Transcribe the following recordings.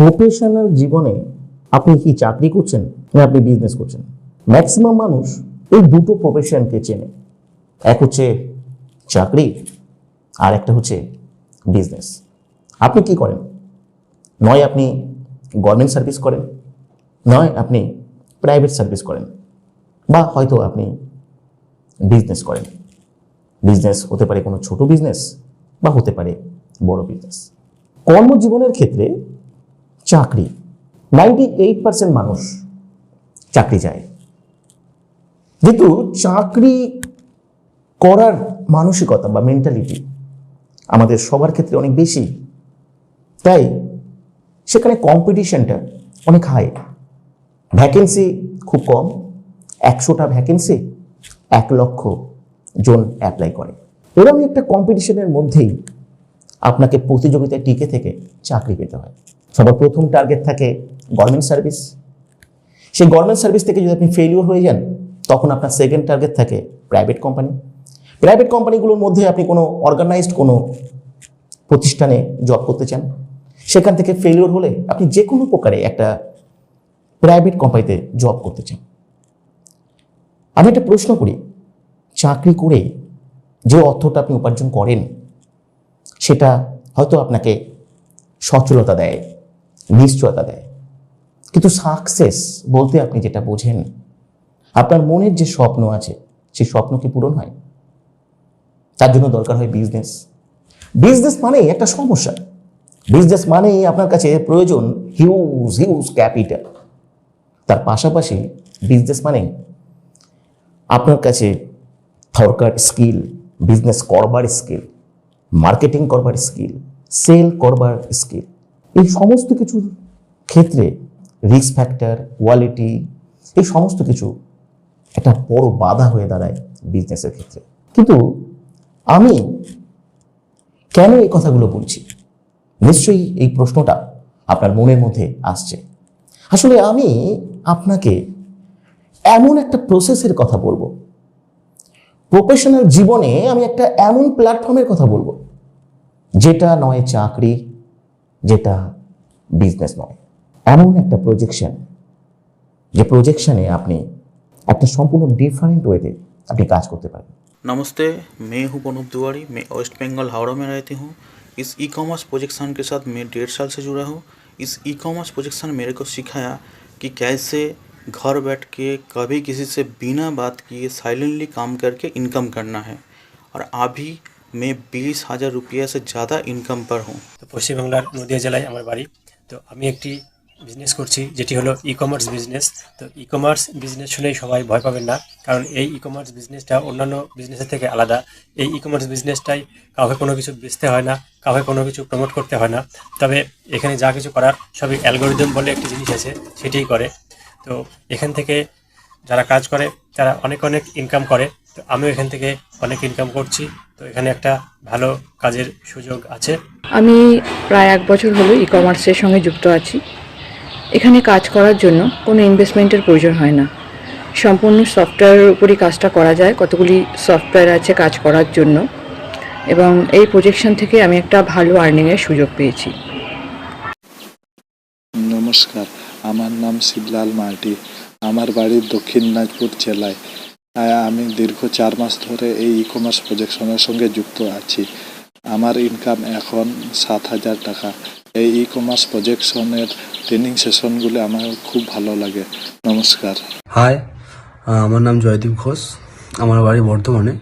Professional জীবনে আপনি কি চাকরি করছেন না আপনি বিজনেস করছেন? ম্যাক্সিমাম মানুষ এই দুটো প্রফেশনকে চেনে। এক হচ্ছে চাকরি আর একটা হচ্ছে বিজনেস। আপনি কি করেন? নয় আপনি গভর্নমেন্ট সার্ভিস করেন, নয় আপনি প্রাইভেট সার্ভিস করেন, বা হয়তো আপনি বিজনেস করেন। বিজনেস হতে পারে কোনো ছোট বিজনেস বা হতে পারে বড় বিজনেস। কর্মজীবনের ক্ষেত্রে চাকরি 98% মানুষ চাকরি চায়, যেহেতু চাকরি করার মানসিকতা বা মেন্টালিটি আমাদের সবার ক্ষেত্রে অনেক বেশি, তাই সেখানে কম্পিটিশনটা অনেক হাই। ভ্যাকেন্সি খুব কম, 100টা ভ্যাকেন্সি 1 লক্ষ জন অ্যাপ্লাই করে। এরকম একটা কম্পিটিশনের মধ্যেই আপনাকে প্রতিযোগিতায় টিকে থেকে চাকরি পেতে হয়। সবার প্রথম টার্গেট থাকে গভর্নমেন্ট সার্ভিস। সেই গভর্নমেন্ট সার্ভিস থেকে যদি আপনি ফেলিওর হয়ে যান, তখন আপনার সেকেন্ড টার্গেট থাকে প্রাইভেট কোম্পানি। প্রাইভেট কোম্পানিগুলোর মধ্যে আপনি কোনো অর্গানাইজড কোনো প্রতিষ্ঠানে জব করতে চান, সেখান থেকে ফেলিওর হলে আপনি যে কোনো প্রকারে একটা প্রাইভেট কোম্পানিতে জব করতে চান। আমি একটা প্রশ্ন করি, চাকরি করে যে অর্থটা আপনি উপার্জন করেন সেটা হয়তো আপনাকে সচ্ছলতা দেয়, নিশ্চয়তা দেয়, কিন্তু সাকসেস বলতে আপনি যেটা বোঝেন, আপনার মনের যে স্বপ্ন আছে সেই স্বপ্ন কি পূরণ হয়? তার জন্য দরকার হয় বিজনেস। বিজনেস মানেই একটা সমস্যা। বিজনেস মানেই আপনার কাছে প্রয়োজন হিউজ হিউজ ক্যাপিটাল। তার পাশাপাশি বিজনেস মানে আপনার কাছে দরকার স্কিল, বিজনেস করবার স্কিল, মার্কেটিং করবার স্কিল, সেল করবার স্কিল। এই সমস্ত কিছুর ক্ষেত্রে রিস্ক ফ্যাক্টর, কোয়ালিটি, এই সমস্ত কিছু একটা বড় বাধা হয়ে দাঁড়ায় বিজনেসের ক্ষেত্রে। কিন্তু আমি কেন এই কথাগুলো বলছি? নিশ্চয়ই এই প্রশ্নটা আপনার মনের মধ্যে আসছে। আসলে আমি আপনাকে এমন একটা প্রসেসের কথা বলবো, প্রফেশনাল জীবনে আমি একটা এমন প্ল্যাটফর্মের কথা বলবো যেটা নয় চাকরি, যেটা বিজনেস নয়, এমন একটা প্রজেকশন, যে প্রজেকশনে আপনি একটা সম্পূর্ণ ডিফারেন্ট ওয়েতে আপনি কাজ করতে পারেন। नमस्ते, मैं हूं पनूप तिवारी। मैं वेस्ट बंगाल हावड़ा में रहती हूं। इस ई कॉमर्स प्रोजेक्शन के साथ मैं 1.5 साल से जुड़ा हूं। इस ई कॉमर्स प्रोजेक्शन मेरे को सिखाया कि कैसे घर बैठ के कभी किसी से बिना बात किए साइलेंटली काम करके इनकम करना है, और अभी मैं 20,000 रुपया से ज़्यादा इनकम पर हूं। তো পশ্চিমবাংলার নদিয়া জেলায় আমার বাড়ি। তো আমি একটি বিজনেস করছি, যেটি হলো ই কমার্স বিজনেস। তো ই কমার্স বিজনেস শুনেই সবাই ভয় পাবেন না, কারণ এই ই কমার্স বিজনেসটা অন্যান্য বিজনেসের থেকে আলাদা। এই ই কমার্স বিজনেসটাই কাউকে কোনো কিছু বেচতে হয় না, কাউকে কোনো কিছু প্রমোট করতে হয় না। তবে এখানে যা কিছু করার সবই অ্যালগোরিদম বলে একটি জিনিস আছে, সেটাই করে। তো এখান থেকে যারা কাজ করে তারা অনেক অনেক ইনকাম করে। তো আমিও এখান থেকে অনেক ইনকাম করছি। তো এখানে একটা ভালো কাজের সুযোগ আছে। আমি প্রায় 1 বছর হলো ই কমার্সের সঙ্গে যুক্ত আছি। এখানে কাজ করার জন্য কোনো ইনভেস্টমেন্টের প্রয়োজন হয় না। সম্পূর্ণ সফটওয়্যারের উপরই কাজটা করা যায়। কতগুলি সফটওয়্যার আছে কাজ করার জন্য, এবং এই প্রজেকশন থেকে আমি একটা ভালো আর্নিংয়ের সুযোগ পেয়েছি। নমস্কার, আমার নাম শিবলাল মার্ডি। আমার বাড়ি দক্ষিণ দিনাজপুর জেলায়। আমি দীর্ঘ 4 মাস ধরে এই ই কমার্স প্রজেকশনের সঙ্গে যুক্ত আছি। আমার ইনকাম এখন 7,000 টাকা। এই ই কমার্স প্রজেকশনের ট্রেনিং সেশনগুলো আমার খুব ভালো লাগে। নমস্কার। হাই, আমার নাম জয়দীপ ঘোষ। আমার বাড়ি বর্ধমানে।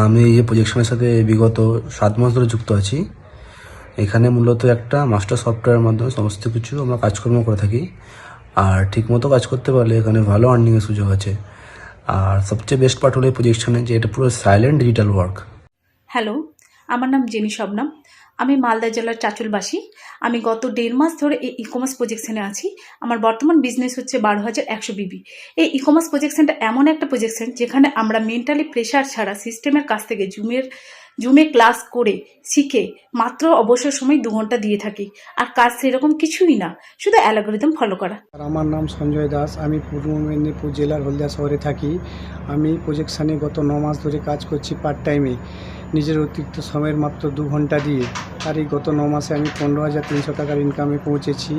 আমি এই প্রজেকশনের সাথে বিগত 7 মাস ধরে যুক্ত আছি। এখানে মূলত একটা মাস্টার সফটওয়্যারের মাধ্যমে সমস্ত কিছু আমরা কাজকর্ম করে থাকি, আর ঠিকমতো কাজ করতে পারলে এখানে ভালো আর্নিংয়ের সুযোগ আছে। আর সবচেয়ে বেস্ট পার্ট হলো এই প্রজেকশনে যে এটা পুরো সাইলেন্ট ডিজিটাল ওয়ার্ক। হ্যালো, আমার নাম জেনি শবনম। আমি মালদা জেলার চাঁচলবাসী। আমি গত 1.5 মাস ধরে এই ই কমার্স প্রজেকশনে আছি। আমার বর্তমান বিজনেস হচ্ছে 12,100 বিবি। এই ই কমার্স প্রজেকশনটা এমন একটা প্রজেকশন যেখানে আমরা মেন্টালি প্রেশার ছাড়া সিস্টেমের কাছ থেকে জুমে ক্লাস করে শিখে মাত্র অবসর সময় 2 ঘন্টা দিয়ে থাকি। আর কাজ সেরকম কিছুই না, শুধু অ্যালগোরিদম ফলো করা। আমার নাম সঞ্জয় দাস। আমি পূর্ব মেদিনীপুর জেলার হলদিয়া শহরে থাকি। আমি প্রজেকশানে গত 9 মাস ধরে কাজ করছি পার্ট টাইমে। নিজের অতিরিক্ত সময়ের মাত্র 2 ঘন্টা দিয়ে। আর এই গত 9 মাসে আমি 15,300 টাকার ইনকামে পৌঁছেছি।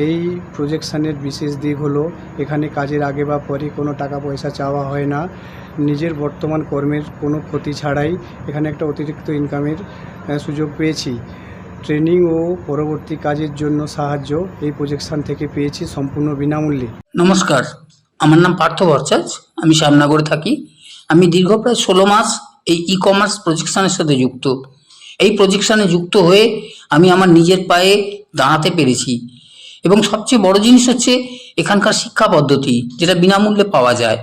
এই প্রজেকশানের বিশেষ দিক হলো এখানে কাজের আগে বা পরে কোনো টাকা পয়সা চাওয়া হয় না। নিজের বর্তমান কর্মের কোনো ক্ষতি ছাড়াই এখানে একটা অতিরিক্ত ইনকামের সুযোগ পেয়েছি। ট্রেনিং ও পরবর্তী কাজের জন্য সাহায্য এই প্রজেকশান থেকে পেয়েছি সম্পূর্ণ বিনামূল্যে। নমস্কার, আমার নাম পার্থ ভট্টাচার্য, আমি শ্যামনগরে থাকি। আমি দীর্ঘ প্রায় 16 মাস এই ই কমার্স প্রজেকশনের সাথে যুক্ত। এই প্রজেকশনে যুক্ত হয়ে আমি আমার নিজের পায়ে দাঁড়াতে পেরেছি এবং সবচেয়ে বড় জিনিস হচ্ছে এখানকার শিক্ষা পদ্ধতি, যেটা বিনামূল্যে পাওয়া যায়।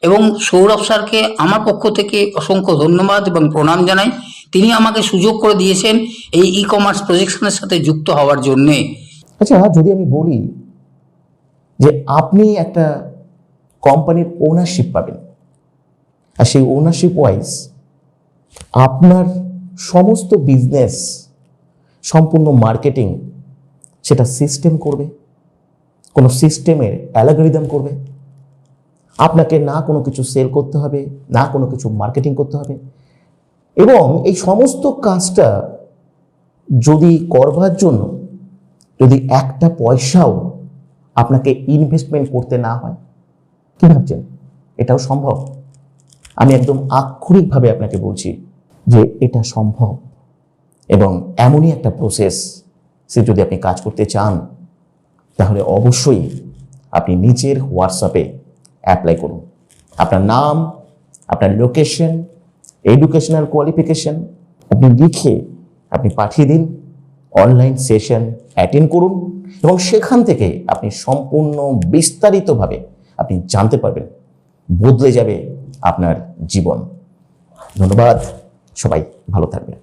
এবং সৌরভ স্যারকে আমার পক্ষ থেকে অসংখ্য ধন্যবাদ এবং প্রণাম জানাই। তিনি আমাকে সুযোগ করে দিয়েছেন এই ই কমার্স প্রজেকশনের সাথে যুক্ত হওয়ার জন্যে। আচ্ছা, যদি আমি বলি যে আপনি একটা কোম্পানির ওনারশিপ পাবেন, আর সেই ওনারশিপ ওয়াইজ আপনার সমস্ত বিজনেস, সম্পূর্ণ মার্কেটিং সেটা সিস্টেম করবে, কোনো সিস্টেমের অ্যালগরিদম করবে। আপনাকে না কোনো কিছু সেল করতে হবে, না কোনো কিছু মার্কেটিং করতে হবে। এবং এই সমস্ত কাজটা যদি করবার জন্য যদি একটা পয়সাও আপনাকে ইনভেস্টমেন্ট করতে না হয়, কি ভাবছেন এটাও সম্ভব? আমি একদম আক্ষরিকভাবে আপনাকে বলছি যে এটা সম্ভব। এবং এমনই একটা প্রসেস যদি আপনি কাজ করতে চান, তাহলে অবশ্যই আপনি নিজের হোয়াটসঅ্যাপে অ্যাপ্লাই করুন। আপনার নাম, আপনার লোকেশন, এডুকেশনাল কোয়ালিফিকেশন আপনি লিখে আপনি পাঠিয়ে দিন। অনলাইন সেশন অ্যাটেন্ড করুন এবং সেখান থেকে আপনি সম্পূর্ণ বিস্তারিতভাবে আপনি জানতে পারবেন। বদলে যাবে আপনার জীবন। ধন্যবাদ, সবাই ভালো থাকবেন।